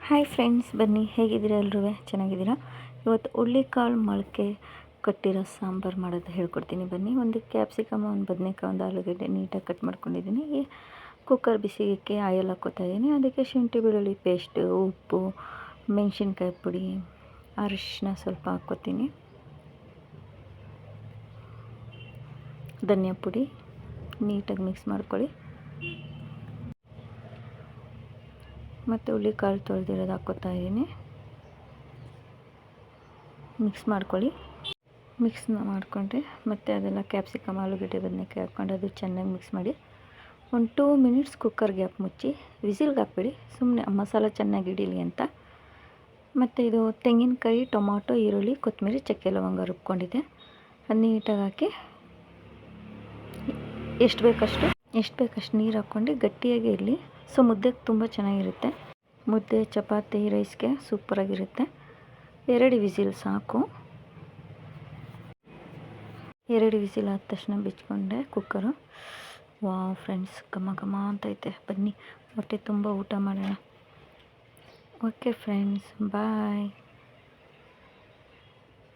Hi friends, ಬನ್ನಿ ಹೇಗಿದ್ದೀರಾ? ಎಲ್ಲರೂ ಚೆನ್ನಾಗಿದ್ದೀರಾ? ಇವತ್ತು ಹುಳ್ಳಿಕಾಳು ಮೊಳಕೆ ಕಟ್ಟಿರೋ ಸಾಂಬಾರು ಮಾಡೋದು ಹೇಳ್ಕೊಡ್ತೀನಿ. ಬನ್ನಿ. ಒಂದು ಕ್ಯಾಪ್ಸಿಕಮ್, ಒಂದು ಬದನೆಕಾಯಿ, ಒಂದು ಆಲೂಗಡ್ಡೆ ನೀಟಾಗಿ ಕಟ್ ಮಾಡ್ಕೊಂಡಿದ್ದೀನಿ. ಕುಕ್ಕರ್ ಬಿಸಿಗೆ ಆಯಿಲ್ ಹಾಕ್ಕೋತಾ ಇದ್ದೀನಿ. ಅದಕ್ಕೆ ಶುಂಠಿ ಬೆಳ್ಳುಳ್ಳಿ ಪೇಸ್ಟು, ಉಪ್ಪು, ಮೆಣಸಿನ್ಕಾಯಿ ಪುಡಿ, ಅರಿಶಿನ ಸ್ವಲ್ಪ ಹಾಕ್ಕೋತೀನಿ, ಧನಿಯಾ ಪುಡಿ ನೀಟಾಗಿ ಮಿಕ್ಸ್ ಮಾಡ್ಕೊಳ್ಳಿ. ಮತ್ತು ಹುಳ್ಳಿಕಾಳು ತೊಳೆದಿರೋದು ಹಾಕ್ಕೋತಾ ಇದ್ದೀನಿ. ಮಿಕ್ಸ್ ಮಾಡ್ಕೊಳ್ಳಿ. ಮಿಕ್ಸ್ ಮಾಡಿಕೊಂಡ್ರೆ ಮತ್ತು ಅದೆಲ್ಲ ಕ್ಯಾಪ್ಸಿಕಮ್, ಆಲೂಗಡ್ಡೆ, ಬದನೆಕಾಯಿ ಹಾಕ್ಕೊಂಡು ಅದು ಚೆನ್ನಾಗಿ ಮಿಕ್ಸ್ ಮಾಡಿ ಒಂದು 2 ಮಿನಿಟ್ಸ್ ಕುಕ್ಕರ್ ಗ್ಯಾಪ್ ಮುಚ್ಚಿ ವಿಸಿಲ್ಗೆ ಹಾಕ್ಬೇಡಿ, ಸುಮ್ಮನೆ ಮಸಾಲ ಚೆನ್ನಾಗಿ ಹಿಡೀಲಿ ಅಂತ. ಮತ್ತು ಇದು ತೆಂಗಿನಕಾಯಿ, ಟೊಮಾಟೊ, ಈರುಳ್ಳಿ, ಕೊತ್ತಂಬರಿ, ಚಕ್ಕೆ ಲವಂಗ ರುಬ್ಕೊಂಡಿದ್ದೆ, ಅದು ನೀಟಾಗಿ ಹಾಕಿ ಎಷ್ಟು ಬೇಕಷ್ಟು ನೀರು ಹಾಕ್ಕೊಂಡು ಗಟ್ಟಿಯಾಗಿ ಇರಲಿ. ಸೊ ಮುದ್ದೆಗೆ ತುಂಬ ಚೆನ್ನಾಗಿರುತ್ತೆ. ಮುದ್ದೆ, ಚಪಾತಿ, ರೈಸ್ಗೆ ಸೂಪರಾಗಿರುತ್ತೆ. 2 ವಿಸಿಲ್ ಸಾಕು. 2 ವಿಸಿಲ್ ಆದ ತಕ್ಷಣ ಬಿಚ್ಕೊಂಡೆ ಕುಕ್ಕರು. ವಾವ್ ಫ್ರೆಂಡ್ಸ್, ಘಮ ಘಮ ಅಂತೈತೆ. ಬನ್ನಿ ಹೊಟ್ಟೆ ತುಂಬ ಊಟ ಮಾಡೋಣ. ಓಕೆ ಫ್ರೆಂಡ್ಸ್, ಬಾಯ್.